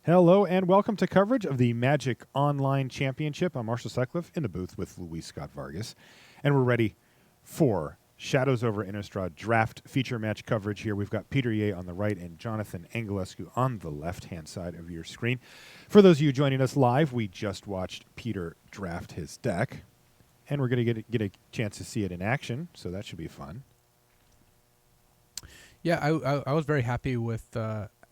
Hello and welcome to coverage of the Magic Online Championship. I'm Marshall Sutcliffe in the booth with Luis Scott Vargas, and we're ready for Shadows over Innistrad draft feature match coverage here. We've got Peter Ye on the right and Jonathan Angelescu on the left-hand side of your screen. For those of you joining us live, we just watched Peter draft his deck, and we're going to get a chance to see it in action, so that should be fun. Yeah, I was very happy with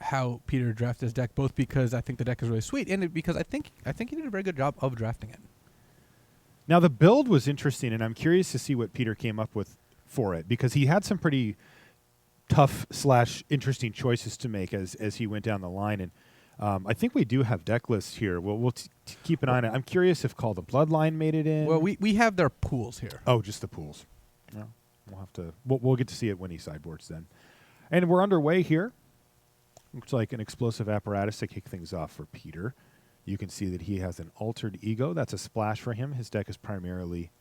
how Peter drafted his deck, both because I think the deck is really sweet, and because I think he did a very good job of drafting it. Now, the build was interesting, and I'm curious to see what Peter came up with for it, because he had some pretty tough / interesting choices to make as he went down the line. And I think we do have deck lists here. We'll keep an eye on it. I'm curious if Call the Bloodline made it in. Well, we have their pools here. Oh, just the pools. Yeah, we'll get to see it when he sideboards then. And we're underway here. Looks like an explosive apparatus to kick things off for Peter. You can see that he has an Altered Ego. That's a splash for him. His deck is primarily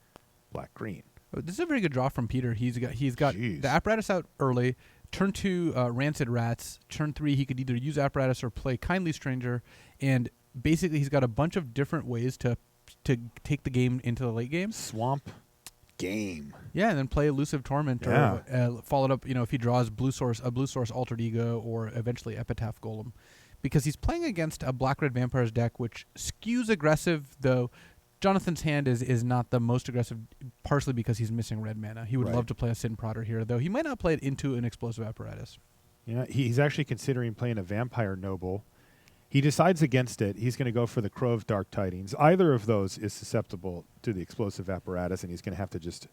black-green. Oh, this is a very good draw from Peter. He's got the apparatus out early. Turn 2, Rancid Rats. Turn 3, he could either use apparatus or play Kindly Stranger. And basically, he's got a bunch of different ways to take the game into the late game. Swamp game. Yeah, and then play Elusive Torment, or followed up, if he draws a blue source Altered Ego, or eventually Epitaph Golem. Because he's playing against a Black-Red Vampires deck, which skews aggressive, though Jonathan's hand is not the most aggressive, partially because he's missing red mana. He would love to play a Sin Prodder here, though he might not play it into an Explosive Apparatus. Yeah, he's actually considering playing a Vampire Noble. He decides against it. He's going to go for the Crow of Dark Tidings. Either of those is susceptible to the Explosive Apparatus, and he's going to have to just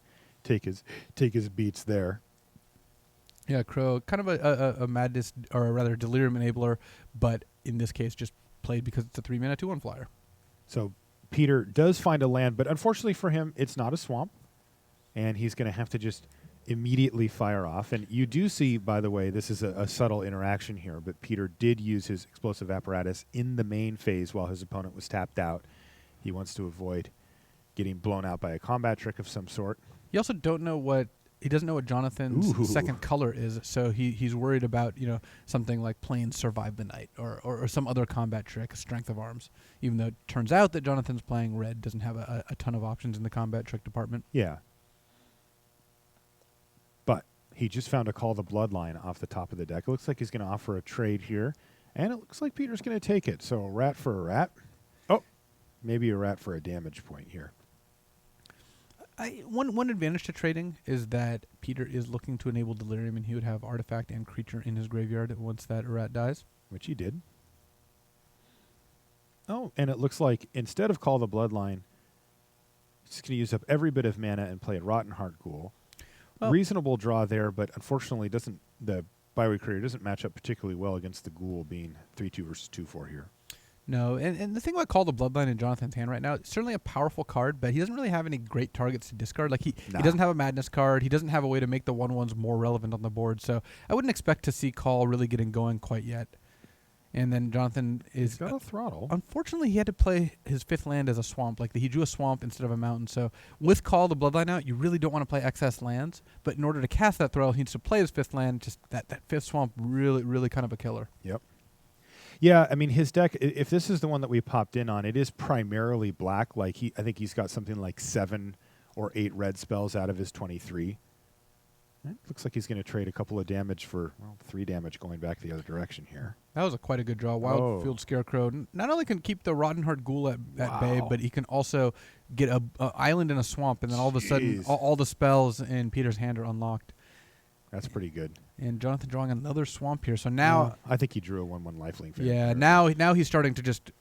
take his beats there. Yeah, Crow, kind of a madness, or rather Delirium Enabler, but in this case just played because it's a 3-mana 2/1 flyer. So Peter does find a land, but unfortunately for him, it's not a swamp, and he's going to have to just immediately fire off. And you do see, by the way, this is a subtle interaction here, but Peter did use his Explosive Apparatus in the main phase while his opponent was tapped out. He wants to avoid getting blown out by a combat trick of some sort. He also doesn't know what Jonathan's second color is, so he's worried about something like playing Survive the Night or some other combat trick, Strength of Arms, even though it turns out that Jonathan's playing red, doesn't have a ton of options in the combat trick department. Yeah. But he just found a Call the Bloodline off the top of the deck. It looks like he's going to offer a trade here, and it looks like Peter's going to take it. So a rat for a rat. Oh, maybe a rat for a damage point here. One advantage to trading is that Peter is looking to enable Delirium, and he would have artifact and creature in his graveyard once that rat dies. Which he did. Oh, and it looks like instead of Call the Bloodline, he's going to use up every bit of mana and play a Rotten Heart Ghoul. Well, reasonable draw there, but unfortunately the Byway Courier doesn't match up particularly well against the Ghoul being 3/2 versus 2/4 here. No, and the thing about Call the Bloodline in Jonathan's hand right now, it's certainly a powerful card, but he doesn't really have any great targets to discard. Like he doesn't have a Madness card. He doesn't have a way to make the 1/1s more relevant on the board. So I wouldn't expect to see Call really getting going quite yet. And then Jonathan is... He's got a throttle. Unfortunately, he had to play his 5th land as a swamp. Like he drew a swamp instead of a mountain. So with Call the Bloodline out, you really don't want to play excess lands. But in order to cast that throttle, he needs to play his 5th land. Just that 5th swamp, really, really kind of a killer. Yep. Yeah, I mean, his deck, if this is the one that we popped in on, it is primarily black. Like I think he's got something like 7 or 8 red spells out of his 23. It looks like he's going to trade a couple of damage for 3 damage going back the other direction here. That was quite a good draw. Wildfield Scarecrow not only can keep the Rotten Heart Ghoul at bay, but he can also get a island in a swamp, and then all of a sudden, all the spells in Peter's hand are unlocked. That's pretty good. And Jonathan drawing another swamp here. So now... I think he drew a 1/1 lifelink. Yeah, now he's starting to just,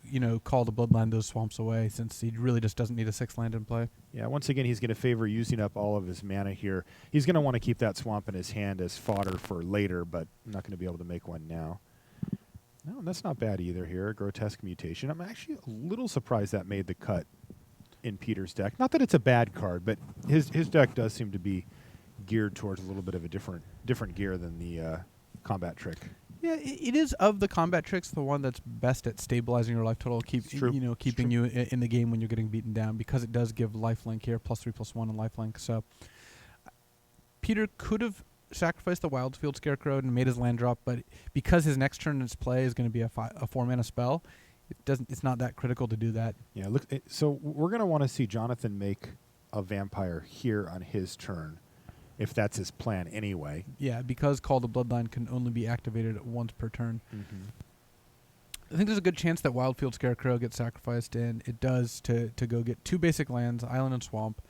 call the Bloodline those swamps away, since he really just doesn't need a 6th land in play. Yeah, once again, he's going to favor using up all of his mana here. He's going to want to keep that swamp in his hand as fodder for later, but I'm not going to be able to make one now. No, that's not bad either here. Grotesque Mutation. I'm actually a little surprised that made the cut in Peter's deck. Not that it's a bad card, but his deck does seem to be geared towards a little bit of a different gear than the combat trick. Yeah, it is of the combat tricks the one that's best at stabilizing your life total, keeping you in the game when you're getting beaten down, because it does give lifelink here, +3/+1 and lifelink. So Peter could have sacrificed the Wildfield Scarecrow and made his land drop, but because his next turn in his play is going to be a 4-mana spell, it's not that critical to do that. Yeah, look. So we're going to want to see Jonathan make a vampire here on his turn, if that's his plan anyway. Yeah, because Call the Bloodline can only be activated once per turn. I think there's a good chance that Wildfield Scarecrow gets sacrificed, and it does to go get 2 basic lands, Island and Swamp.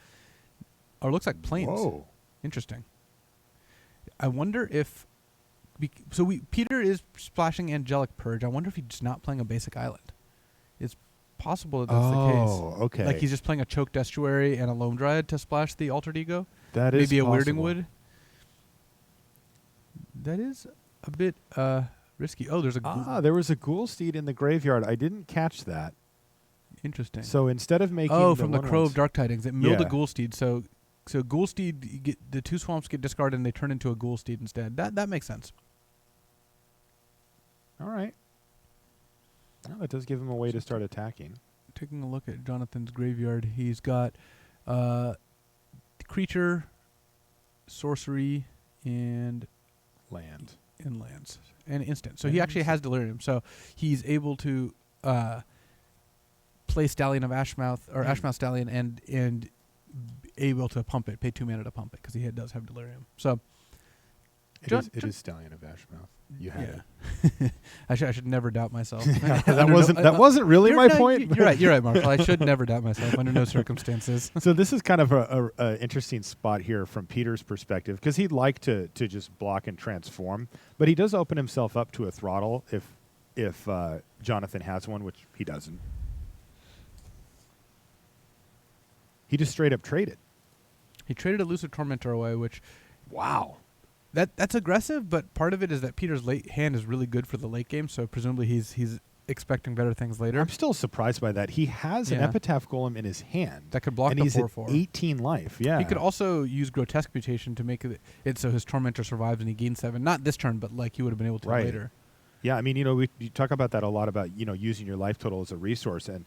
Or it looks like Plains. Whoa. Interesting. I wonder if... Peter is splashing Angelic Purge. I wonder if he's not playing a basic island. It's possible that that's the case. Oh, okay. Like he's just playing a Choked Estuary and a Loam Dryad to splash the Altered Ego. That is maybe a possible. Weirding Wood. That is a bit risky. Oh, there's a... there was a Ghoulsteed in the graveyard. I didn't catch that. Interesting. So instead of making... from the Crow of Dark Tidings, it milled a Yeah. Ghoulsteed. So Ghoulsteed, the 2 swamps get discarded and they turn into a Ghoulsteed instead. That makes sense. All right. Well, that does give him a way to start attacking. Taking a look at Jonathan's graveyard, he's got creature, sorcery, and Land. lands and instant. So he actually has Delirium. So he's able to play Stallion of Ashmouth or Ashmouth Stallion and able to pump it, pay 2 mana to pump it because he does have Delirium. So it is Stallion of Ashmouth. You had it. I should never doubt myself. that wasn't really my point. You're right, Marshall. I should never doubt myself under no circumstances. So this is kind of a interesting spot here from Peter's perspective because he'd like to just block and transform, but he does open himself up to a throttle if Jonathan has one, which he doesn't. He just straight up traded. He traded Elusive Tormentor away, which... Wow. That's aggressive, but part of it is that Peter's late hand is really good for the late game, so presumably he's expecting better things later. I'm still surprised by that. He has an Epitaph Golem in his hand. That could block and the he's 4/4. at 18 life, yeah. He could also use Grotesque Mutation to make it so his Tormentor survives and he gains 7. Not this turn, but like he would have been able to later. Yeah, I mean, you talk about that a lot about, using your life total as a resource, and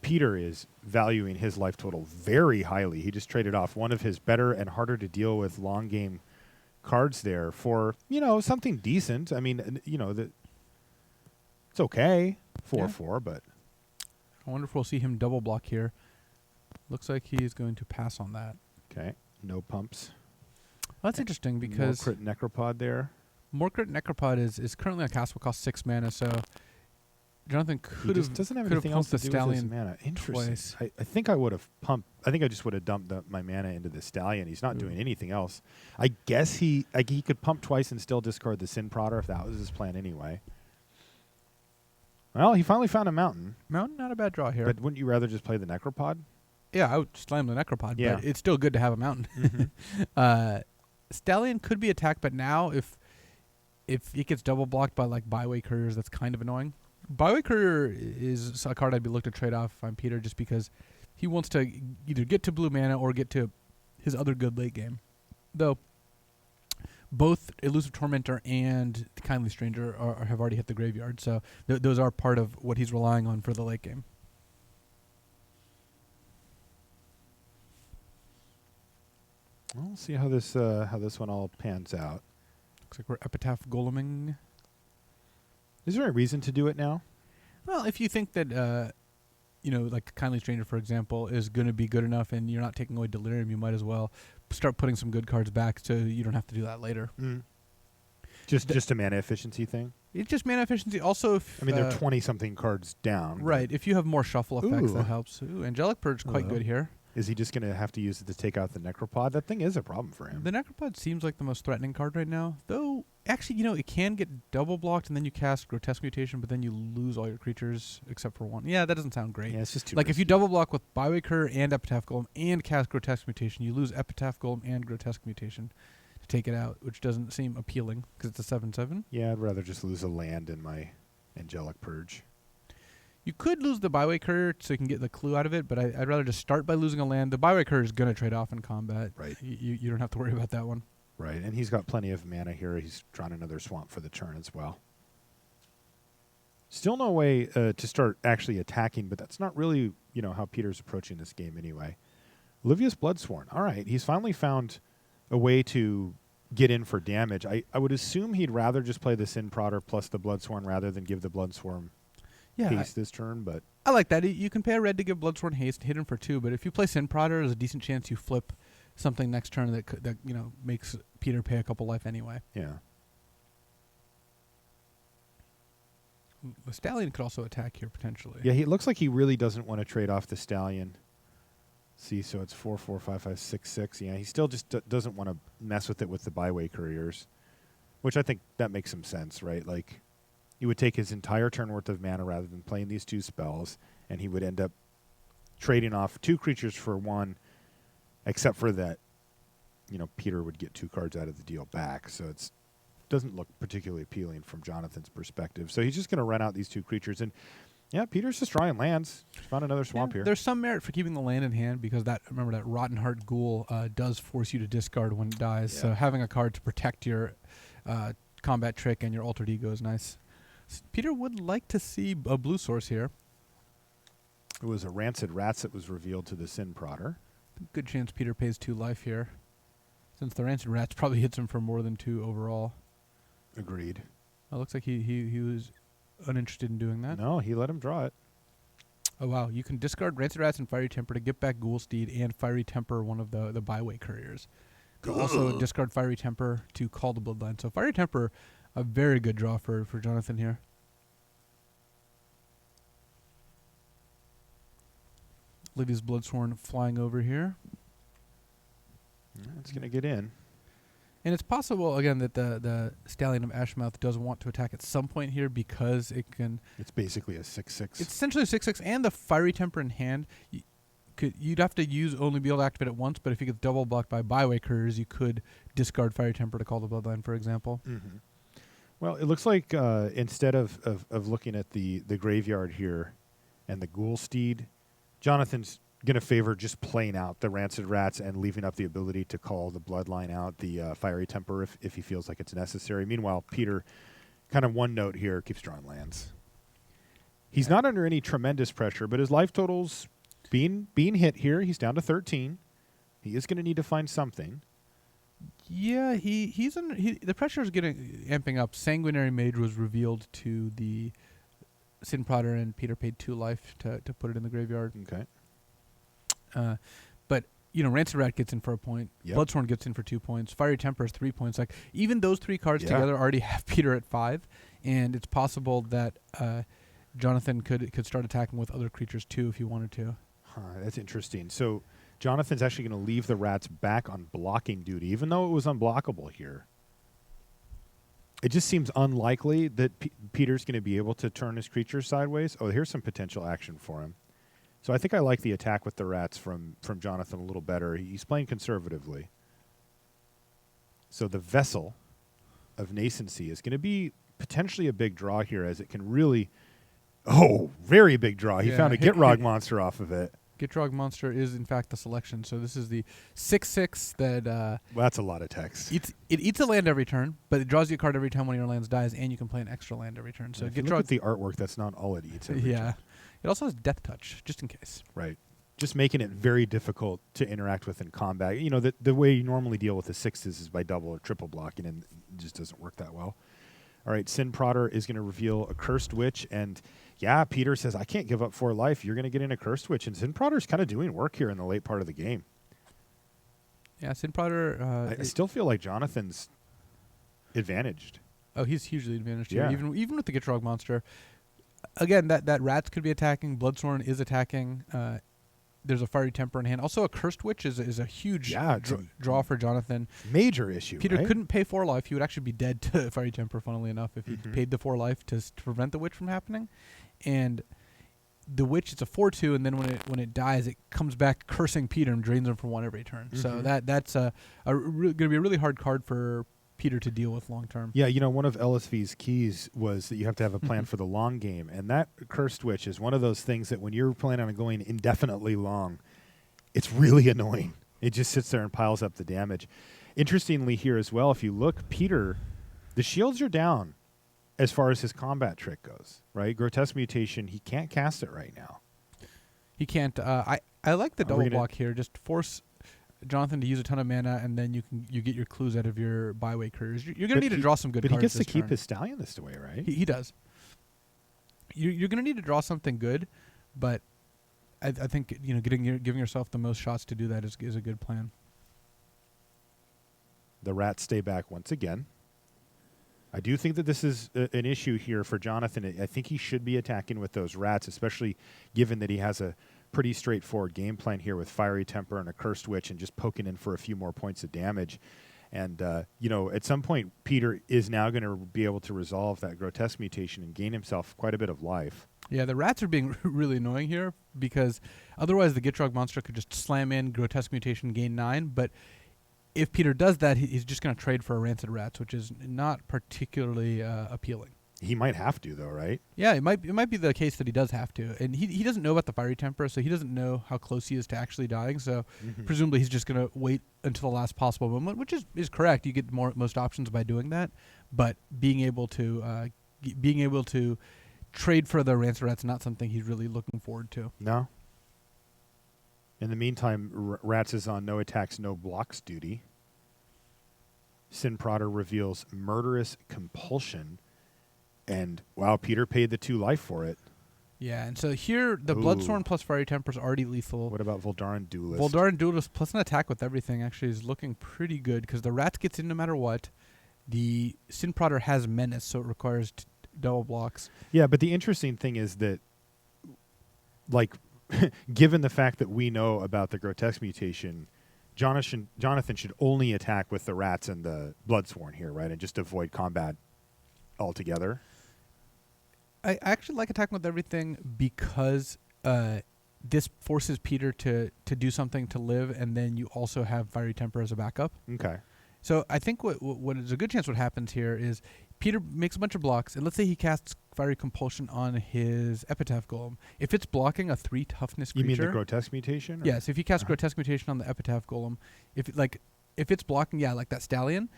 Peter is valuing his life total very highly. He just traded off one of his better and harder to deal with long game cards there for, something decent. I mean, it's okay, 4/4, but... I wonder if we'll see him double block here. Looks like he's going to pass on that. Okay, no pumps. Well, that's interesting because... More Crit Necropod there. More Crit Necropod is currently on cast, will cost 6 mana, so... Jonathan could have doesn't have anything else to do with his mana. Interesting. I think I would have pumped. I think I just would have dumped my mana into the Stallion. He's not doing anything else. I guess he could pump twice and still discard the Sin Prodder if that was his plan anyway. Well, he finally found a mountain. Mountain, not a bad draw here. But wouldn't you rather just play the Necropod? Yeah, I would slam the Necropod, but it's still good to have a mountain. Mm-hmm. Stallion could be attacked, but now if it gets double blocked by like Byway Couriers, that's kind of annoying. Byway Courier is a card I'd be looking to trade off if I'm Peter, just because he wants to either get to blue mana or get to his other good late game. Though both Elusive Tormentor and the Kindly Stranger have already hit the graveyard, so those are part of what he's relying on for the late game. We'll see how this one all pans out. Looks like we're Epitaph Goleming. Is there a reason to do it now? Well, if you think that, like Kindly Stranger, for example, is going to be good enough and you're not taking away Delirium, you might as well start putting some good cards back so you don't have to do that later. Just a mana efficiency thing? It's just mana efficiency. Also, they're 20-something cards down. Right. If you have more shuffle effects, that helps. Ooh, Angelic Purge quite good here. Is he just going to have to use it to take out the Necropod? That thing is a problem for him. The Necropod seems like the most threatening card right now. Though, actually, it can get double blocked and then you cast Grotesque Mutation, but then you lose all your creatures except for one. Yeah, that doesn't sound great. Yeah, it's just too like risky. If you double block with Byway Courier and Epitaph Golem and cast Grotesque Mutation, you lose Epitaph Golem and Grotesque Mutation to take it out, which doesn't seem appealing because it's a 7/7. Yeah, I'd rather just lose a land in my Angelic Purge. You could lose the Byway Courier so you can get the clue out of it, but I'd rather just start by losing a land. The Byway Courier is going to trade off in combat. Right. You don't have to worry about that one. Right, and he's got plenty of mana here. He's drawn another swamp for the turn as well. Still no way to start actually attacking, but that's not really, how Peter's approaching this game anyway. Olivia's Bloodsworn. All right, he's finally found a way to get in for damage. I would assume he'd rather just play the Sin Prodder plus the Bloodsworn rather than give the Bloodsworn haste this turn. But I like that. You can pay a red to give Bloodsworn haste, hit him for 2. But if you play Sin Prodder, there's a decent chance you flip something next turn that makes Peter pay a couple life anyway. Yeah. The Stallion could also attack here potentially. Yeah, it looks like he really doesn't want to trade off the Stallion. See, so it's 4, 4, 5, 5, 6, 6. Yeah, he still just doesn't want to mess with it with the byway couriers, which I think that makes some sense, right? Like, he would take his entire turn worth of mana rather than playing these 2 spells, and he would end up trading off 2 creatures for 1, except for that, Peter would get 2 cards out of the deal back. So it doesn't look particularly appealing from Jonathan's perspective. So he's just going to run out these 2 creatures, and yeah, Peter's just drawing lands. Just found another swamp here. There's some merit for keeping the land in hand because remember that Rotten Heart Ghoul does force you to discard when it dies. Yeah. So having a card to protect your combat trick and your altered ego is nice. Peter would like to see a blue source here. It was a Rancid Rats that was revealed to the Sin Prodder. Good chance Peter pays 2 life here, since the Rancid Rats probably hits him for more than 2 overall. Agreed. It looks like he was uninterested in doing that. No, he let him draw it. Oh, wow. You can discard Rancid Rats and Fiery Temper to get back Ghoulsteed and Fiery Temper, one of the byway couriers. You can also discard Fiery Temper to call the Bloodline. So Fiery Temper, a very good draw for Jonathan here. Lydia's Bloodsworn flying over here. It's going to get in. And it's possible, again, that the Stallion of Ashmouth does want to attack at some point here because it can... It's basically a 6/6. It's essentially a 6/6, and the Fiery Temper in hand, you'd have to only be able to activate it once, but if you get double blocked by byway couriers, you could discard Fiery Temper to call the Bloodline, for example. Mm-hmm. Well, it looks like instead of looking at the graveyard here and the Ghoulsteed, Jonathan's going to favor just playing out the Rancid Rats and leaving up the ability to call the Bloodline out, the Fiery Temper, if he feels like it's necessary. Meanwhile, Peter, kind of one note here, keeps drawing lands. He's not under any tremendous pressure, but his life total's being hit here. He's down to 13. He is going to need to find something. Yeah, the pressure is amping up. Sanguinary Mage was revealed to the Sin Prodder, and Peter paid 2 life to put it in the graveyard. Okay. But Rancid Rat gets in for a point. Yep. Bloodsworn gets in for 2 points. Fiery Temper is 3 points. Like, even those 3 cards together already have Peter at 5, and it's possible that Jonathan could start attacking with other creatures too if he wanted to. That's interesting. So Jonathan's actually going to leave the Rats back on blocking duty, even though it was unblockable here. It just seems unlikely that Peter's going to be able to turn his creatures sideways. Oh, here's some potential action for him. So I think I like the attack with the Rats from Jonathan a little better. He's playing conservatively. So the Vessel of Nascency is going to be potentially a big draw here, as it can really... Oh, very big draw. He found a Gitrog monster off of it. Gitrog monster is, in fact, the selection. So this is the 6/6 that... well, that's a lot of text. It eats a land every turn, but it draws you a card every time one of your lands dies, and you can play an extra land every turn. So if you look at the artwork, that's not all it eats every turn. It also has Death Touch, just in case. Right. Just making it very difficult to interact with in combat. The way you normally deal with the 6s is by double or triple blocking, and it just doesn't work that well. All right, Sin Prodder is going to reveal a Cursed Witch, and Peter says, I can't give up 4 life. You're going to get in a Cursed Witch, and Sin Prodder's kind of doing work here in the late part of the game. Yeah, Sin Prodder... I still feel like Jonathan's advantaged. Oh, he's hugely advantaged here, even with the Gitrog monster. Again, that Rats could be attacking. Bloodsworn is attacking. There's a Fiery Temper in hand. Also, a Cursed Witch is a huge draw for Jonathan. Major issue. Peter couldn't pay 4 life. He would actually be dead to Fiery Temper, funnily enough, if he paid the 4 life to prevent the Witch from happening. And the Witch, it's a 4/2, and then when it dies, it comes back cursing Peter and drains him for 1 every turn. So that's going to be a really hard card for Peter to deal with long term. Yeah, one of LSV's keys was that you have to have a plan for the long game, and that Cursed Witch is one of those things that when you're planning on going indefinitely long, it's really annoying. It just sits there and piles up the damage. Interestingly here as well, if you look, Peter, the shields are down as far as his combat trick goes, right? Grotesque Mutation, he can't cast it right now. He can't. I like the double block here. Just force... Jonathan to use a ton of mana, and then you get your clues out of your byway couriers. You're going to need to draw some good cards. But he gets to keep turn. his Stallion this way, right? He does. You're going to need to draw something good, but I think giving yourself the most shots to do that is a good plan. The rats stay back once again. I do think that this is an issue here for Jonathan. I think he should be attacking with those rats, especially given that he has a pretty straightforward game plan here with Fiery Temper and a Cursed Witch and just poking in for a few more points of damage. And, at some point, Peter is now going to be able to resolve that Grotesque Mutation and gain himself quite a bit of life. Yeah, the rats are being really annoying here because otherwise the Gitrog monster could just slam in Grotesque Mutation, gain 9, but if Peter does that, he's just going to trade for a Rancid Rats, which is not particularly appealing. He might have to, though, right? Yeah, it might be the case that he does have to. And he doesn't know about the Fiery Temper, so he doesn't know how close he is to actually dying. So presumably he's just going to wait until the last possible moment, which is correct. You get most options by doing that. But being able to trade for the Rancid Rats is not something he's really looking forward to. No. In the meantime, Rats is on no attacks, no blocks duty. Sin Prodder reveals Murderous Compulsion. And, wow, Peter paid the 2 life for it. Yeah, and so here, the Bloodsworn plus Fiery Temper is already lethal. What about Voldaran Duelist? Voldaran Duelist plus an attack with everything actually is looking pretty good because the Rats gets in no matter what. The Sin Prodder has Menace, so it requires double blocks. Yeah, but the interesting thing is that, like, given the fact that we know about the Grotesque Mutation, Jonathan should only attack with the Rats and the Bloodsworn here, right? And just avoid combat altogether. I actually like attacking with everything because this forces Peter to do something to live, and then you also have Fiery Temper as a backup. Okay. So I think what is a good chance what happens here is Peter makes a bunch of blocks, and let's say he casts Fiery Compulsion on his Epitaph Golem. If it's blocking a 3 toughness creature... You mean the Grotesque Mutation? Or? Yes, if he casts Grotesque Mutation on the Epitaph Golem, if it's blocking, like that Stallion,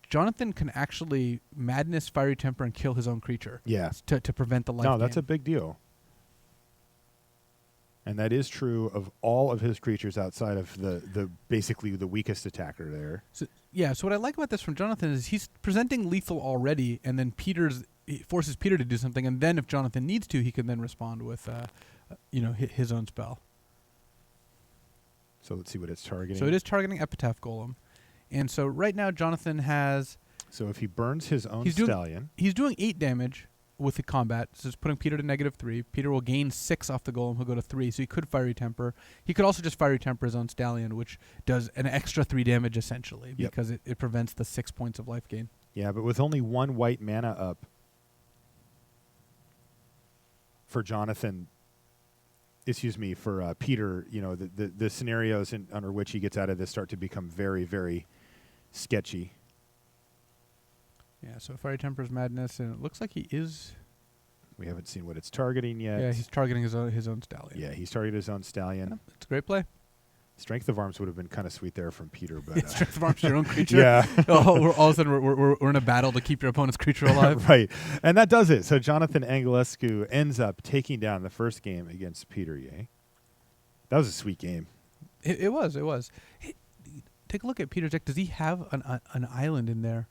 Jonathan can actually Madness, Fiery Temper, and kill his own creature. Yeah. To prevent the life No, gain. that's a big deal. And that is true of all of his creatures outside of the basically the weakest attacker there. So what I like about this from Jonathan is he's presenting lethal already, and then he forces Peter to do something, and then if Jonathan needs to, he can then respond with his own spell. So let's see what it's targeting. So it is targeting Epitaph Golem. And so right now Jonathan has... So if he burns his own Stallion... He's doing 8 damage with the combat. So it's putting Peter to -3. Peter will gain 6 off the Golem. He'll go to 3. So he could Fiery Temper. He could also just Fiery Temper his own Stallion, which does an extra 3 damage essentially because it prevents the 6 points of life gain. Yeah, but with only 1 white mana up for Jonathan... for Peter, the scenarios under which he gets out of this start to become very, very sketchy. Yeah, so Fiery Temper's Madness, and it looks like he is... We haven't seen what it's targeting yet. Yeah, he's targeting his own Stallion. Yeah, he's targeted his own Stallion. Yeah, it's a great play. Strength of Arms would have been kind of sweet there from Peter, but... Strength of Arms, your own creature? Yeah. All of a sudden, we're in a battle to keep your opponent's creature alive. Right. And that does it. So Jonathan Angelescu ends up taking down the first game against Peter Ye. That was a sweet game. It was. Hey, take a look at Peter's deck. Does he have an island in there?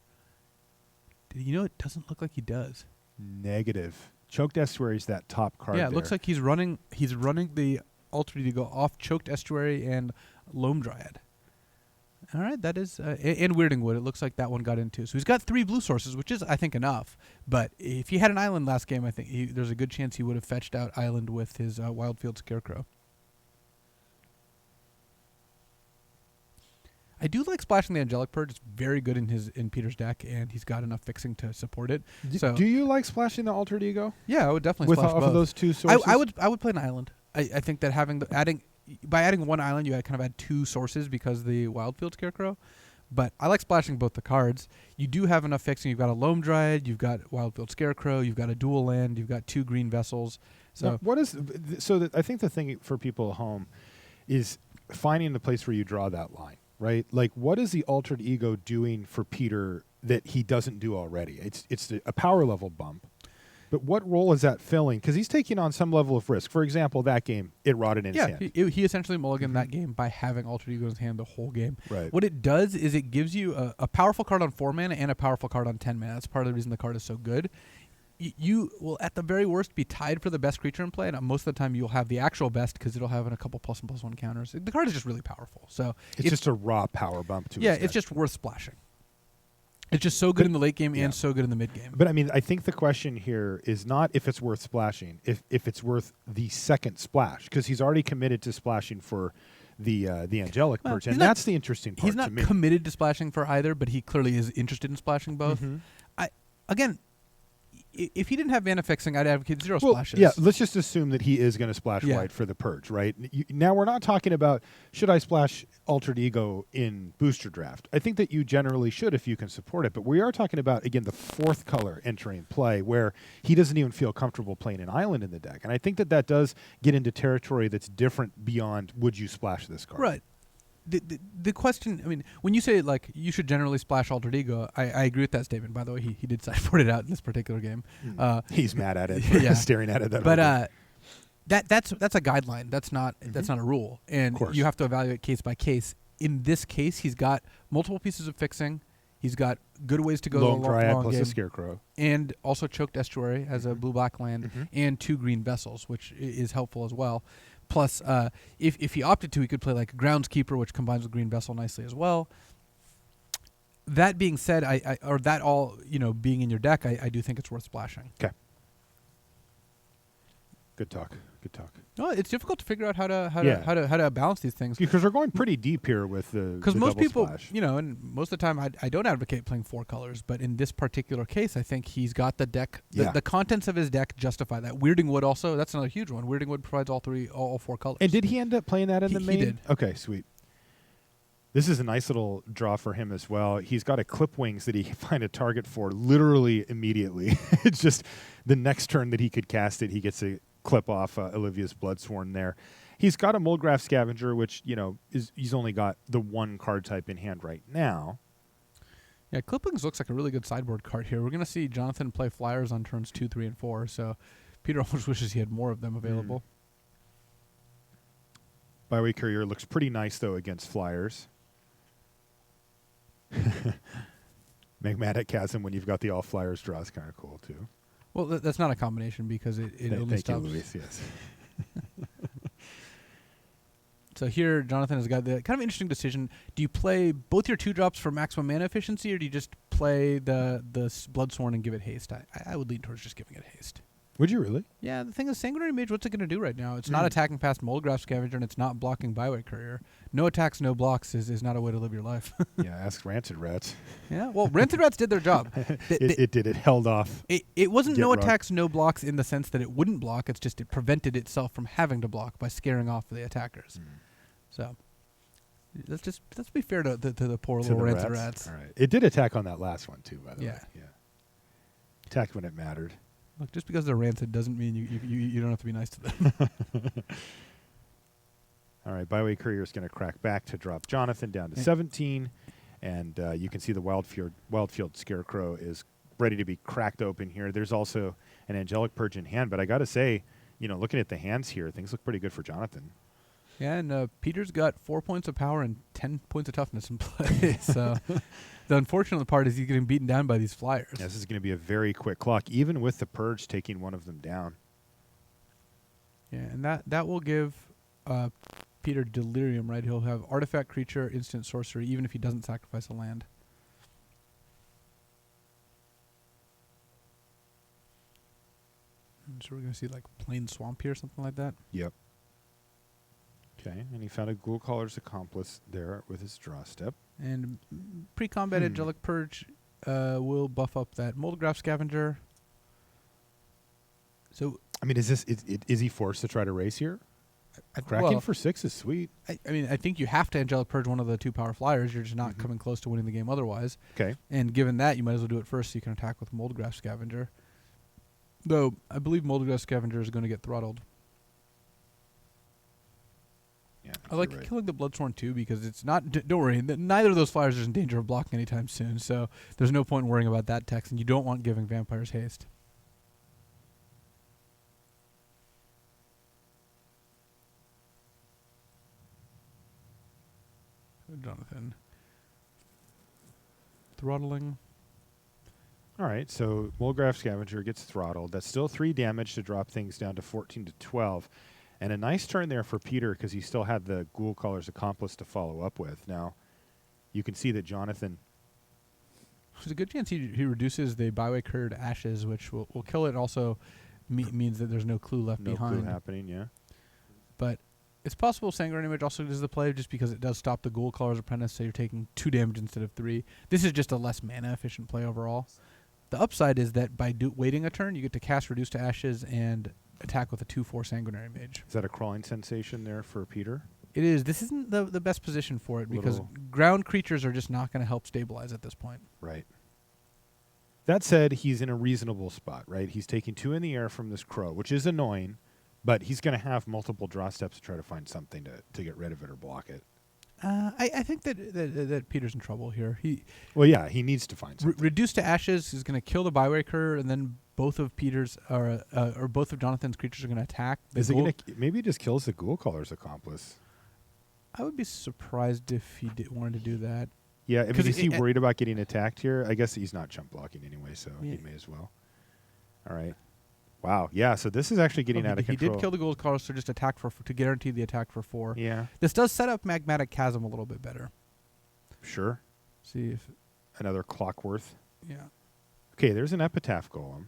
It doesn't look like he does. Negative. Choked Estuary is that top card. Yeah, it looks like he's running the Alter Ego off Choked Estuary and Loam Dryad. All right, that is... and Weirding Wood, it looks like that one got into. So he's got 3 blue sources, which is, I think, enough. But if he had an island last game, I think there's a good chance he would have fetched out island with his Wildfield Scarecrow. I do like splashing the Angelic Purge. It's very good in Peter's deck, and he's got enough fixing to support it. Do you like splashing the Altered Ego? Yeah, I would definitely splash both. Off of those 2 sources? I would play an island. I think that by adding 1 island, you kind of add 2 sources because the Wildfield Scarecrow. But I like splashing both the cards. You do have enough fixing. You've got a Loam Dryad, you've got Wildfield Scarecrow, you've got a dual land, you've got 2 green vessels. So I think the thing for people at home is finding the place where you draw that line. Right? Like, what is the Altered Ego doing for Peter that he doesn't do already? It's a power level bump. But what role is that filling? Because he's taking on some level of risk. For example, that game, it rotted in his hand. He essentially mulliganed that game by having Altered Ego in his hand the whole game. Right. What it does is it gives you a powerful card on 4 mana and a powerful card on 10 mana. That's part of the reason the card is so good. You will, at the very worst, be tied for the best creature in play, and most of the time you'll have the actual best because it'll have a couple +1/+1 counters. The card is just really powerful. So it's just a raw power bump to it's just worth splashing. It's just so good in the late game and so good in the mid game. But I mean, I think the question here is not if it's worth splashing, if it's worth the second splash, because he's already committed to splashing for the Angelic Purge, and that's the interesting part. He's not committed to splashing for either, but he clearly is interested in splashing both. Again, if he didn't have mana fixing, I'd advocate 0 splashes. Yeah, let's just assume that he is going to splash white for the Purge, right? Now, we're not talking about should I splash Altered Ego in Booster Draft. I think that you generally should if you can support it, but we are talking about, again, the 4th color entering play where he doesn't even feel comfortable playing an island in the deck. And I think that does get into territory that's different beyond would you splash this card. Right. The question, I mean, when you say like you should generally splash Altered Ego, I agree with that statement. By the way, he did sideboard it out in this particular game. He's mad at it, staring at it. That's a guideline. That's not a rule, and you have to evaluate case by case. In this case, he's got multiple pieces of fixing. He's got good ways to go. Lone Dryad long plus game, a Scarecrow, and also Choked Estuary as a blue-black land, and 2 green vessels, which is helpful as well. Plus, if he opted to, he could play like Groundskeeper, which combines with Green Vessel nicely as well. That being said, being in your deck, I do think it's worth splashing. Okay. Good talk. No, it's difficult to figure out how to balance these things because we're going pretty deep here with the because most people, splash. And most of the time I don't advocate playing 4 colors, but in this particular case, I think he's got the deck. The contents of his deck justify that. Weirding Wood also, that's another huge one. Weirding Wood provides all 4 colors. And did he end up playing that in the main? He did. Okay, sweet. This is a nice little draw for him as well. He's got a Clip Wings that he can find a target for literally immediately. It's just the next turn that he could cast it, he gets a clip off Olivia's Bloodsworn there. He's got a Moldgraph Scavenger, which, he's only got the 1 card type in hand right now. Yeah, Clippings looks like a really good sideboard card here. We're going to see Jonathan play Flyers on turns 2, 3, and 4, so Peter almost wishes he had more of them available. Byway Courier looks pretty nice, though, against Flyers. Magmatic Chasm, when you've got the all Flyers draw, is kind of cool, too. Well, that's not a combination because it only stops. Thank you, Luis, yes. So here, Jonathan has got the kind of interesting decision. Do you play both your 2-drops for maximum mana efficiency, or do you just play the Bloodsworn and give it haste? I would lean towards just giving it haste. Would you really? Yeah, the thing is, Sanguinary Mage, what's it going to do right now? It's not attacking past Moldgraph Scavenger, and it's not blocking Byway Courier. No attacks, no blocks is not a way to live your life. Yeah, ask Rancid Rats. Yeah, well, Rancid Rats did their job. It did. It held off. It wasn't no attacks, no blocks in the sense that it wouldn't block. It's just it prevented itself from having to block by scaring off the attackers. So let's be fair to the poor little Rancid Rats. All right. It did attack on that last one, too, by the way. Yeah. Attacked when it mattered. Look, just because they're rancid doesn't mean you don't have to be nice to them. All right, Byway Courier is going to crack back to drop Jonathan down to 17, and you can see the Wildfield Scarecrow is ready to be cracked open here. There's also an Angelic Purge in hand, but I got to say, looking at the hands here, things look pretty good for Jonathan. Yeah, and Peter's got 4 points of power and 10 points of toughness in play. So the unfortunate part is he's getting beaten down by these Flyers. Yeah, this is going to be a very quick clock, even with the Purge taking one of them down. Yeah, and that will give Peter Delirium, right? He'll have Artifact, Creature, Instant Sorcery, even if he doesn't sacrifice a land. So we're going to see like Plain Swamp here, something like that? Yep. Okay, and he found a Ghoul Caller's Accomplice there with his draw step. And pre-combat Angelic Purge will buff up that Moldgraph Scavenger. So, I mean, is he forced to try to race here? Cracking for 6 is sweet. I think you have to Angelic Purge one of the 2 power Flyers. You're just not coming close to winning the game otherwise. Okay. And given that, you might as well do it first so you can attack with Moldgraph Scavenger. Though, I believe Moldgraph Scavenger is going to get throttled. Yeah, I like killing the Bloodsworn too because it's not. Don't worry, neither of those Flyers is in danger of blocking anytime soon. So there's no point in worrying about that text, and you don't want giving vampires haste. Jonathan. Throttling. All right, so Mulgraf Scavenger gets throttled. That's still 3 damage to drop things down to 14 to 12. And a nice turn there for Peter because he still had the Ghoul Caller's Accomplice to follow up with. Now, you can see that Jonathan... There's a good chance he reduces the byway cur to ashes, which will kill it. Also means that there's no clue left behind. No clue happening, yeah. But it's possible Sanguinary Image also does the play just because it does stop the Ghoul Caller's Apprentice, so you're taking 2 damage instead of 3. This is just a less mana-efficient play overall. The upside is that by waiting a turn, you get to cast Reduce to Ashes and attack with a 2/4 Sanguinary Mage. Is that a crawling sensation there for Peter? It is. This isn't the best position for it because ground creatures are just not going to help stabilize at this point. Right. That said, he's in a reasonable spot, right? He's taking 2 in the air from this crow, which is annoying, but he's going to have multiple draw steps to try to find something to get rid of it or block it. I think that Peter's in trouble here. He needs to find something. Reduce to Ashes is going to kill the byway cur, and then both of Peter's or both of Jonathan's creatures are going to attack. Maybe he just kills the Ghoul Caller's Accomplice. I would be surprised if he wanted to do that. Yeah, I mean, is he worried about getting attacked here? I guess he's not chump blocking anyway, so he may as well. All right. Wow. Yeah, so this is actually getting out of control. He did kill the Ghoul Caller, so just attack to guarantee the attack for 4. Yeah. This does set up Magmatic Chasm a little bit better. Sure. See if another Clockworth. Yeah. Okay, there's an Epitaph Golem.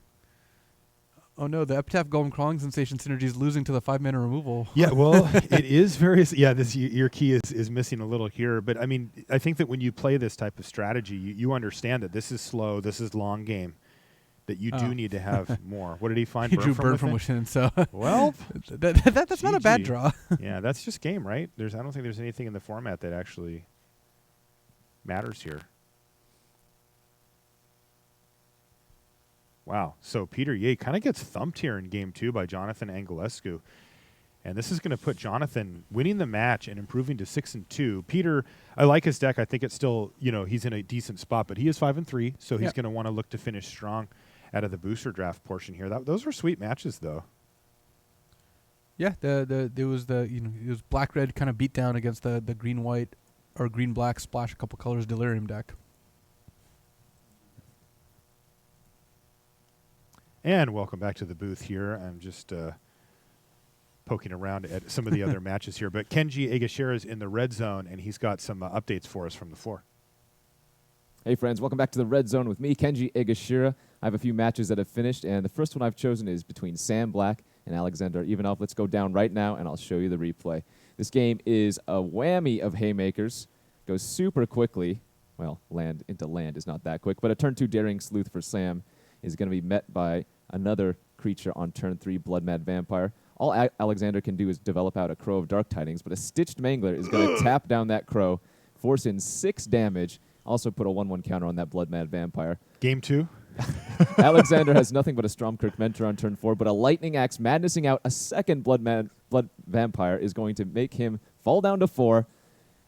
Oh no, the Epitaph Golem crawling sensation synergy is losing to the 5-mana removal. Yeah, well, it is very... Yeah, your key is missing a little here. But, I mean, I think that when you play this type of strategy, you understand that this is slow, this is long game, that you do need to have more. What did he find? He drew Burn from Within, so... Well... that's not a bad draw. Yeah, that's just game, right? I don't think there's anything in the format that actually matters here. Wow. So Peter Yeh kind of gets thumped here in game 2 by Jonathan Angelescu. And this is going to put Jonathan winning the match and improving to 6-2. Peter, I like his deck. I think it's still, he's in a decent spot, but he is 5-3, so he's going to want to look to finish strong out of the booster draft portion here. Those were sweet matches, though. Yeah, it was black red kind of beat down against the green white or green black splash a couple colors Delirium deck. And welcome back to the booth here. I'm just poking around at some of the other matches here. But Kenji Egashira is in the red zone, and he's got some updates for us from the floor. Hey, friends. Welcome back to the red zone with me, Kenji Egashira. I have a few matches that have finished, and the first one I've chosen is between Sam Black and Alexander Ivanov. Let's go down right now, and I'll show you the replay. This game is a whammy of haymakers. Goes super quickly. Well, land into land is not that quick, but a turn 2 Daring Sleuth for Sam is going to be met by another creature on turn 3, Blood Mad Vampire. All Alexander can do is develop out a Crow of Dark Tidings, but a Stitched Mangler is going to tap down that Crow, force in 6 damage, also put a 1/1 counter on that Blood Mad Vampire. Game 2. Alexander has nothing but a Stromkirk Mentor on turn 4, but a Lightning Axe madnessing out a second Blood Vampire is going to make him fall down to 4.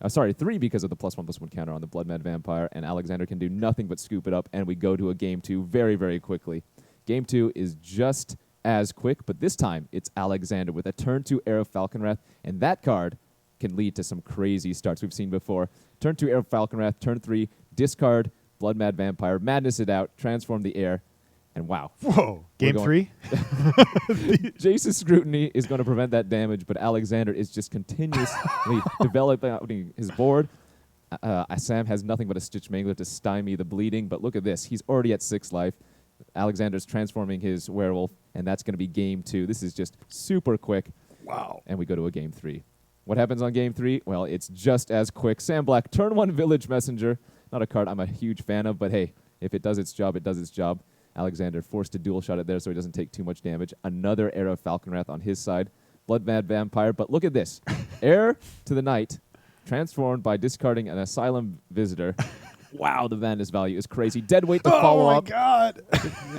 3 because of the +1/+1 counter on the Blood Mad Vampire, and Alexander can do nothing but scoop it up, and we go to a game 2 very, very quickly. Game 2 is just as quick, but this time it's Alexander with a turn 2 Arrow Falconwrath, and that card can lead to some crazy starts we've seen before. Turn 2 Arrow Falconwrath, turn 3 discard Blood Mad Vampire, madness it out, transform the air, and wow. Whoa. Game 3? Jace's Scrutiny is going to prevent that damage, but Alexander is just continuously developing his board. Sam has nothing but a Stitch Mangler to stymie the bleeding, but look at this. He's already at 6 life. Alexander's transforming his werewolf, and that's going to be game 2. This is just super quick. Wow. And we go to a game 3. What happens on game 3? Well, it's just as quick. Sam Black, turn 1 Village Messenger. Not a card I'm a huge fan of, but hey, if it does its job, it does its job. Alexander forced to dual shot it there so he doesn't take too much damage. Another Arrow Falconwrath on his side. Blood Mad Vampire, but look at this. Heir to the Night, transformed by discarding an Asylum Visitor. Wow, the madness value is crazy. Deadweight to follow up. Oh, my God.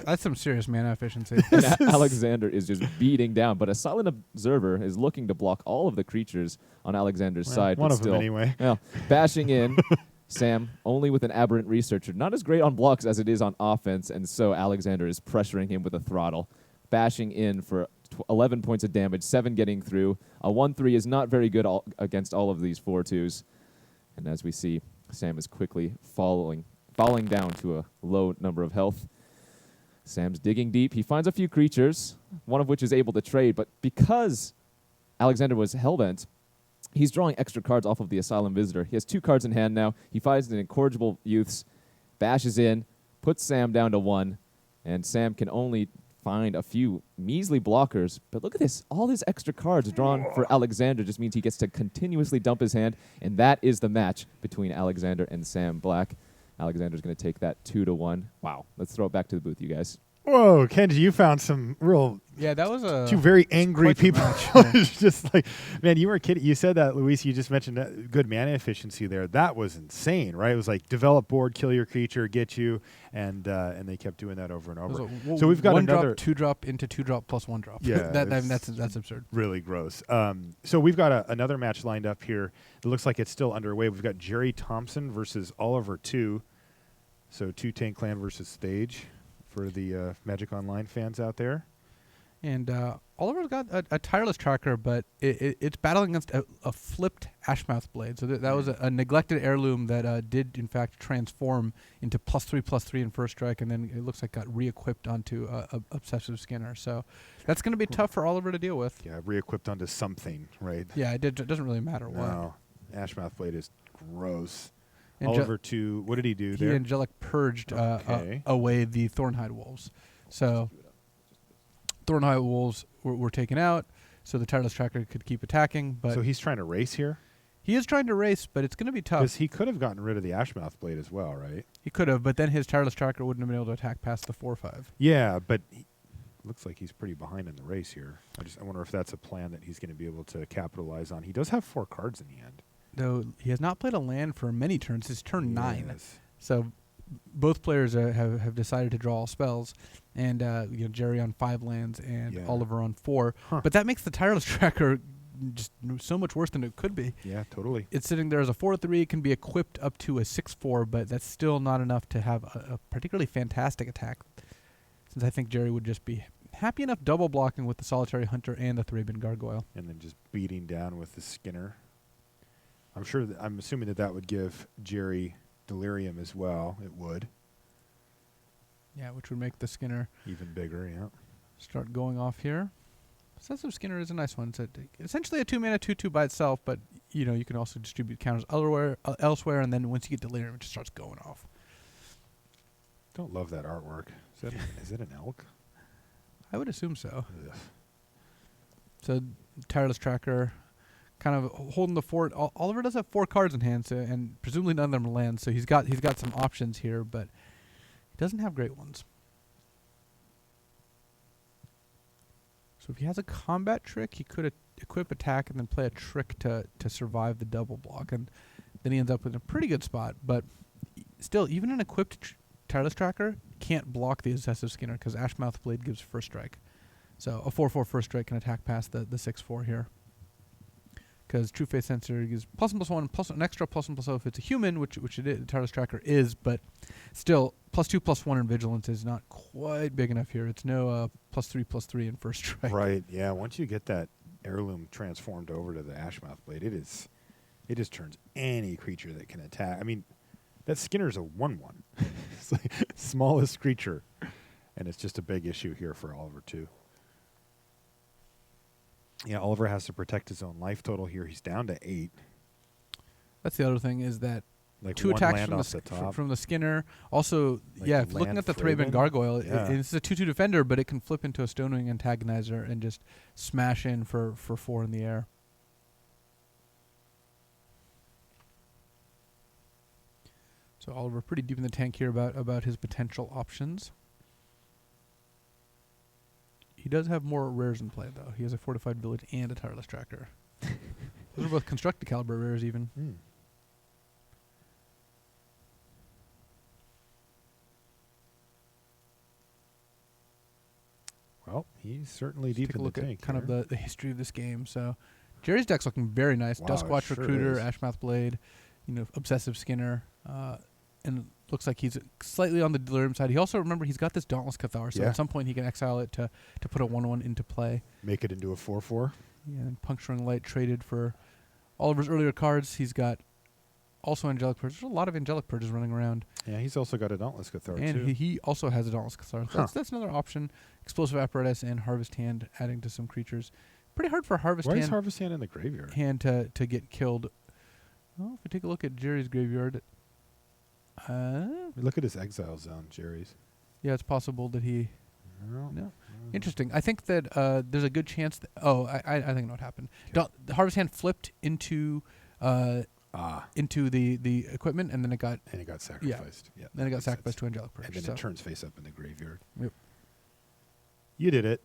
That's some serious mana efficiency. And Alexander is just beating down, but a Silent Observer is looking to block all of the creatures on Alexander's side. One but of still, them anyway. Well, bashing in. Sam, only with an Aberrant Researcher. Not as great on blocks as it is on offense, and so Alexander is pressuring him with a throttle. Bashing in for 11 points of damage, 7 getting through. A 1/3 is not very good against all of these 4/2s. And as we see, Sam is quickly falling down to a low number of health. Sam's digging deep. He finds a few creatures, one of which is able to trade, but because Alexander was hellbent, he's drawing extra cards off of the Asylum Visitor. He has 2 cards in hand now. He finds an Incorrigible Youths, bashes in, puts Sam down to 1, and Sam can only find a few measly blockers. But look at this. All his extra cards drawn for Alexander just means he gets to continuously dump his hand, and that is the match between Alexander and Sam Black. Alexander's going to take that 2-1. Wow. Let's throw it back to the booth, you guys. Whoa, Kenji, you found some real that was two very angry quite the people. match, yeah. It's just like, man, you were kidding. You said that, Luis. You just mentioned that good mana efficiency there. That was insane, right? It was like develop board, kill your creature, get you, and they kept doing that over and over. So we've got 1 another drop, 2 drop into 2 drop plus 1 drop. Yeah, that's absurd. Really gross. So we've got another match lined up here. It looks like it's still underway. We've got Jerry Thompson versus Oliver 2. So 2 Tank Clan versus Stage for the Magic Online fans out there. And Oliver's got a tireless tracker, but it's battling against a flipped Ashmouth Blade. So that was a neglected heirloom that did, in fact, transform into +3/+3 in first strike, and then it looks like got re-equipped onto Obsessive Skinner. So that's going to be tough for Oliver to deal with. Yeah, re-equipped onto something, right? Yeah, it doesn't really matter what. No, Ashmouth Blade is gross. Angel- Oliver 2, what did he do He there? Angelic purged Okay. away the Thornhide Wolves. So Thornhide Wolves were taken out, so the Tireless Tracker could keep attacking. But So he's trying to race here? he is trying to race, but it's going to be tough. Because he could have gotten rid of the Ashmouth Blade as well, right? He could have, but then his Tireless Tracker wouldn't have been able to attack past the 4/5. Yeah, but looks like he's pretty behind in the race here. I wonder if that's a plan that he's going to be able to capitalize on. He does have 4 cards in the end. Though he has not played a land for many turns. It's turn 9. Yes. So both players have decided to draw all spells, and Jerry on 5 lands and Yeah. Oliver on 4. Huh. But that makes the Tireless Tracker just so much worse than it could be. Yeah, totally. It's sitting there as a 4/3. It can be equipped up to a 6/4, but that's still not enough to have a particularly fantastic attack. Since I think Jerry would just be happy enough double blocking with the Solitary Hunter and the Thraben Gargoyle. And then just beating down with the Skinner. I'm assuming that would give Jerry Delirium as well. It would. Yeah, which would make the Skinner Even bigger, yeah. start going off here. Obsessive Skinner is a nice one. It's essentially a 2-mana 2/2 by itself, but you can also distribute counters elsewhere, and then once you get Delirium, it just starts going off. Don't love that artwork. Is that an elk? I would assume so. Ugh. So Tireless Tracker kind of holding the fort. Oliver does have 4 cards in hand, so, and presumably none of them are lands, so he's got some options here, but he doesn't have great ones. So if he has a combat trick, he could equip attack and then play a trick to survive the double block, and then he ends up in a pretty good spot. But still, even an equipped Tireless Tracker can't block the Obsessive Skinner because Ashmouth Blade gives first strike. So a 4/4 first strike can attack past the 6/4 here. Because True Faith Sensor gives +1/+1 plus an extra +1/+0 if it's a human, which it is, Tireless Tracker is, but still +2/+1 in Vigilance is not quite big enough here. It's no +3/+3 in first strike. Right, yeah. Once you get that heirloom transformed over to the Ashmouth Blade, it just turns any creature that can attack. I mean, that Skinner's a 1/1. It's like smallest creature. And it's just a big issue here for Oliver, too. Yeah, Oliver has to protect his own life total here. He's down to 8. That's the other thing is that Like 2 one attacks land from off the top. from the Skinner. Also, Like yeah, the if looking land at the Thraben Thraben? Gargoyle, Yeah. it's a 2/2 defender, but it can flip into a Stonewing Antagonizer and just smash in for 4 in the air. So Oliver pretty deep in the tank here about his potential options. He does have more rares in play, though. He has a Fortified Village and a Tireless Tracker. Those are both Constructed Caliber rares, even. Well, he's certainly Let's deep take in a the look tank. at kind here. of the history of this game. So Jerry's deck's looking very nice. Wow, Duskwatch it sure Recruiter, is. Ashmouth Blade, Obsessive Skinner, and it looks like he's slightly on the Delirium side. He also, remember, he's got this Dauntless Cathar, so Yeah. at some point he can exile it to put a 1/1 into play. Make it into a 4/4. Yeah, and Puncturing Light traded for Oliver's earlier cards. He's got also Angelic Purge. There's a lot of Angelic Purges running around. Yeah, he's also got a Dauntless Cathar, And too. he also has a Dauntless Cathar. Huh. That's another option. Explosive Apparatus and Harvest Hand adding to some creatures. Pretty hard for Harvest Why Hand, is Harvest Hand in the graveyard? to get killed. Well, if we take a look at Jerry's graveyard, Look at his exile zone, Jerry's. yeah, it's possible that he... No. No. Interesting. I think that there's a good chance that... Oh, I think I know what happened. The Harvest Hand flipped into the equipment, and then it got... And it got sacrificed. Yeah. Then it got makes sacrificed sense. to Angelic Purge. And then so. it turns face up in the graveyard. Yep. You did it.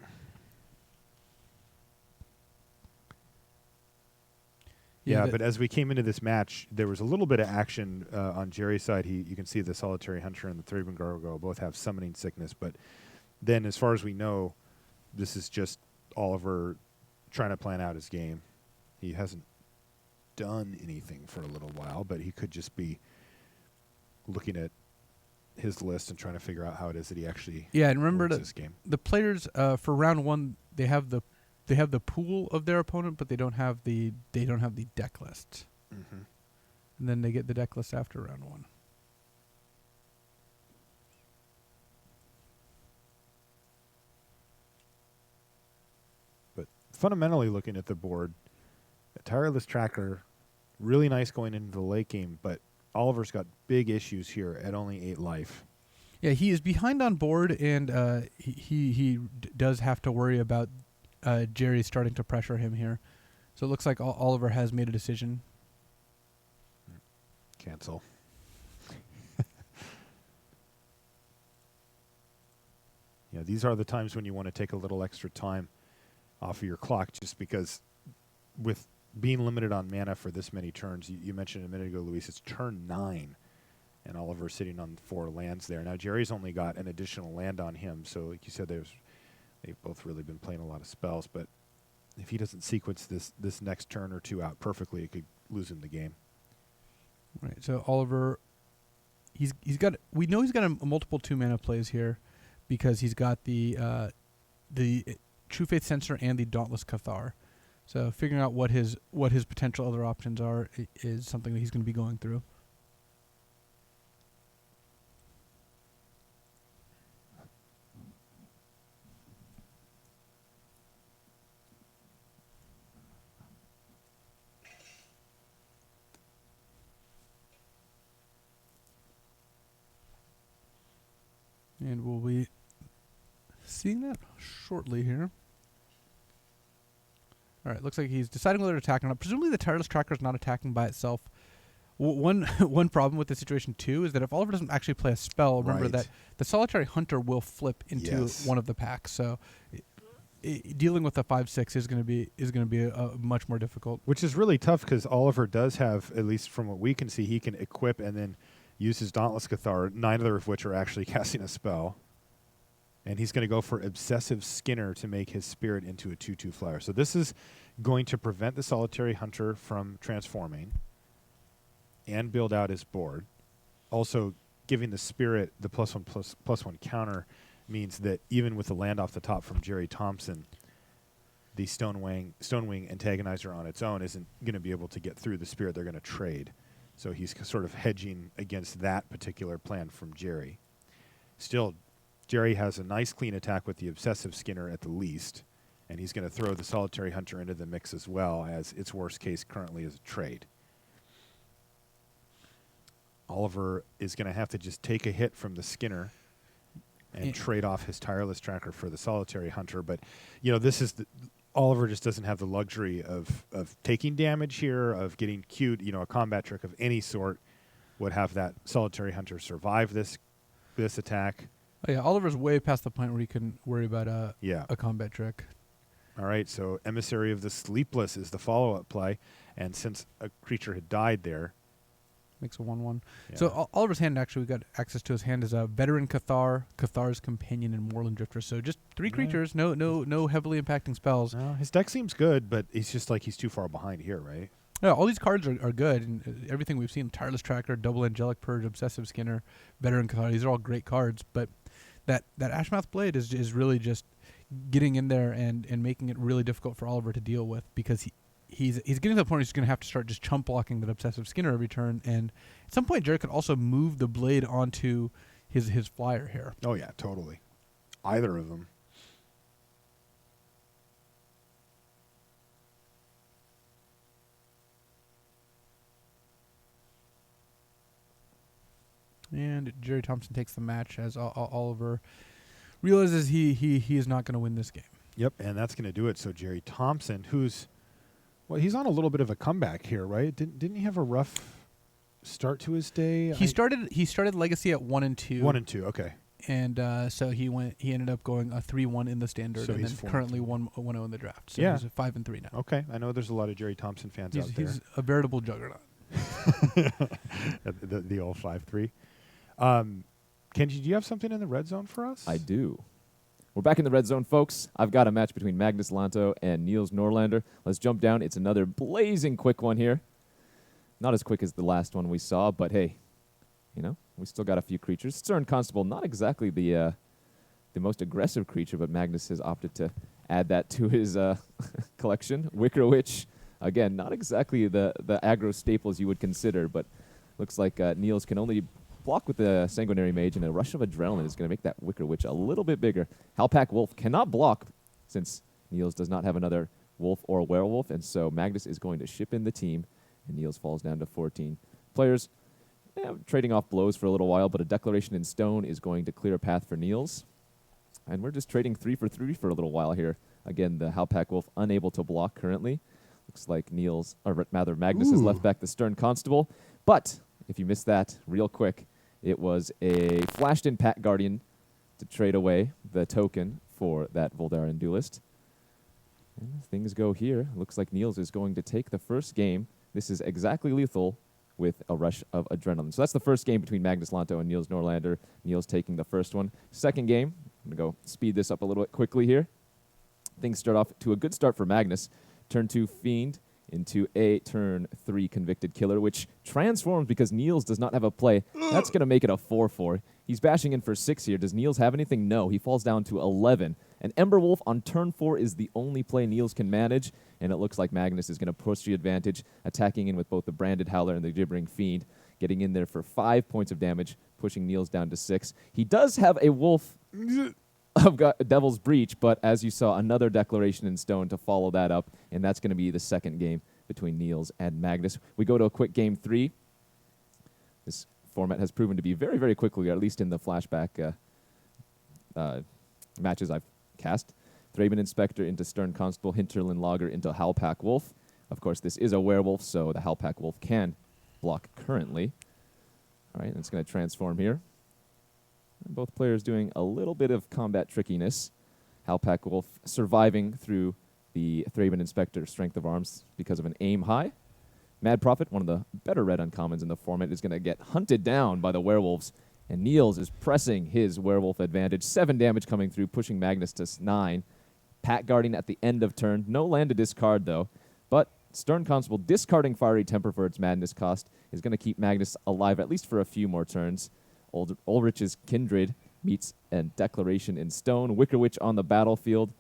Yeah, but as we came into this match, there was a little bit of action on Jerry's side. You can see the Solitary Hunter and the Thraben Gargoyle both have Summoning Sickness, but then as far as we know, this is just Oliver trying to plan out his game. He hasn't done anything for a little while, but he could just be looking at his list and trying to figure out how it is that he actually and remember works that this game. the players for round one, they have the pool of their opponent, but they don't have the deck list. Mm-hmm. And then they get the deck list after round one. But fundamentally looking at the board, a Tireless Tracker, really nice going into the late game, but Oliver's got big issues here at only 8 life. Yeah, he is behind on board, and he does have to worry about Jerry starting to pressure him here. So it looks like Oliver has made a decision. Cancel. Yeah, these are the times when you want to take a little extra time off of your clock, just because with being limited on mana for this many turns, you mentioned a minute ago, Luis, it's turn 9, and Oliver's sitting on 4 lands there. Now, Jerry's only got an additional land on him, so like you said, they've both really been playing a lot of spells, but if he doesn't sequence this next turn or two out perfectly, it could lose him the game. Right. So Oliver, we know he's got a multiple 2-mana plays here, because he's got the True Faith Sensor and the Dauntless Cathar. So figuring out what his potential other options are is something that he's going to be going through. And we'll be seeing that shortly here. All right, looks like he's deciding whether to attack or not. Presumably the Tireless Tracker is not attacking by itself. One problem with the situation, too, is that if Oliver doesn't actually play a spell, remember that the Solitary Hunter will flip into one of the packs. So dealing with the 5/6 is going to be much more difficult. Which is really tough, because Oliver does have, at least from what we can see, he can equip and then use his Dauntless Cathar, neither of which are actually casting a spell. And he's going to go for Obsessive Skinner to make his spirit into a 2/2 flyer. So this is going to prevent the Solitary Hunter from transforming and build out his board. Also, giving the spirit the +1/+1 counter means that even with the land off the top from Jerry Thompson, the Stonewing Antagonizer on its own isn't going to be able to get through the spirit. They're going to trade. So he's sort of hedging against that particular plan from Jerry. Still, Jerry has a nice clean attack with the Obsessive Skinner at the least, and he's going to throw the Solitary Hunter into the mix as well, as its worst case currently is a trade. Oliver is going to have to just take a hit from the Skinner and trade off his Tireless Tracker for the Solitary Hunter. But, this is Oliver just doesn't have the luxury of taking damage here, of getting cute. A combat trick of any sort would have that Solitary Hunter survive this attack. Oh, yeah, Oliver's way past the point where he can worry about a combat trick. All right, so Emissary of the Sleepless is the follow-up play, and since a creature had died there, makes a 1/1. Yeah. So Oliver's hand, actually, we got access to his hand is a Veteran Cathar, Cathar's Companion, and Moorland Drifter. So just 3 creatures, no heavily impacting spells. His deck seems good, but it's just like he's too far behind here, right? Yeah, all these cards are good, and everything we've seen, Tireless Tracker, Double Angelic Purge, Obsessive Skinner, Veteran Cathar, these are all great cards, but that Ashmouth Blade is really just getting in there and making it really difficult for Oliver to deal with, because he's getting to the point where he's going to have to start just chump blocking that Obsessive Skinner every turn. And at some point, Jared could also move the blade onto his flyer here. Oh, yeah, totally. Either of them. And Jerry Thompson takes the match as Oliver realizes he is not going to win this game. Yep, and that's going to do it. So Jerry Thompson, he's on a little bit of a comeback here, right? Didn't he have a rough start to his day? He started Legacy at 1-2. 1-2, okay. And so he ended up going a 3-1 in the standard, So and he's then currently 1-0 in the draft. So Yeah. he's a 5-3 now. Okay, I know there's a lot of Jerry Thompson fans out there. He's a veritable juggernaut. the old 5-3. Kenji, do you have something in the red zone for us? I do. We're back in the red zone, folks. I've got a match between Magnus Lanto and Niels Norlander. Let's jump down. It's another blazing quick one here. Not as quick as the last one we saw, but hey, we still got a few creatures. Stern Constable, not exactly the most aggressive creature, but Magnus has opted to add that to his collection. Wicker Witch, again, not exactly the aggro staples you would consider, but looks like Niels can only block with the Sanguinary Mage, and a Rush of Adrenaline is going to make that Wicker Witch a little bit bigger. Halpack Wolf cannot block since Niels does not have another wolf or werewolf, and so Magnus is going to ship in the team, and Niels falls down to 14 players. Trading off blows for a little while, but a Declaration in Stone is going to clear a path for Niels. And we're just trading 3 for 3 for a little while here. Again, the Halpack Wolf unable to block currently. Looks like Magnus has left back the Stern Constable. But if you missed that real quick, it was a flashed-in Pat Guardian to trade away the token for that Voldaren Duelist. And things go here. Looks like Niels is going to take the first game. This is exactly lethal with a Rush of Adrenaline. So that's the first game between Magnus Lanto and Niels Norlander. Niels taking the first one. Second game, I'm going to go speed this up a little bit quickly here. Things start off to a good start for Magnus. Turn 2 Fiend into a turn 3 Convicted Killer, which transforms because Niels does not have a play. That's going to make it a 4-4. He's bashing in for 6 here. Does Niels have anything? No. He falls down to 11. And Ember Wolf on turn 4 is the only play Niels can manage, and it looks like Magnus is going to push the advantage, attacking in with both the Branded Howler and the Gibbering Fiend, getting in there for 5 points of damage, pushing Niels down to 6. He does have a Wolf of Devil's Breach, but as you saw, another Declaration in Stone to follow that up, and that's going to be the second game between Niels and Magnus. We go to a quick game 3. This format has proven to be very, very quickly, or at least in the flashback matches I've cast. Thraben Inspector into Stern Constable, Hinterland Logger into Halpack Wolf. Of course, this is a werewolf, so the Halpack Wolf can block currently. All right, it's going to transform here. Both players doing a little bit of combat trickiness. Halpack Wolf surviving through the Thraben Inspector Strength of Arms because of an aim high. Mad Prophet, one of the better red uncommons in the format, is going to get hunted down by the werewolves, and Niels is pressing his werewolf advantage. 7 damage coming through, pushing Magnus to 9. Pat Guardian at the end of turn. No land to discard, though. But Stern Constable discarding Fiery Temper for its madness cost is going to keep Magnus alive at least for a few more turns. Ulrich's Kindred meets a Declaration in Stone. Wicker Witch on the battlefield,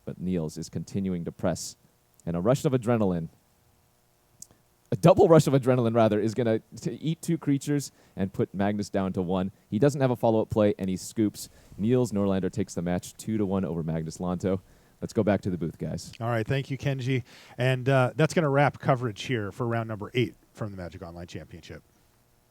but Niels is continuing to press. And a Rush of Adrenaline, a double Rush of Adrenaline, rather, is going to eat 2 creatures and put Magnus down to 1. He doesn't have a follow-up play, and he scoops. Niels Norlander takes the match 2-1 over Magnus Lanto. Let's go back to the booth, guys. All right, thank you, Kenji. And that's going to wrap coverage here for round number 8 from the Magic Online Championship.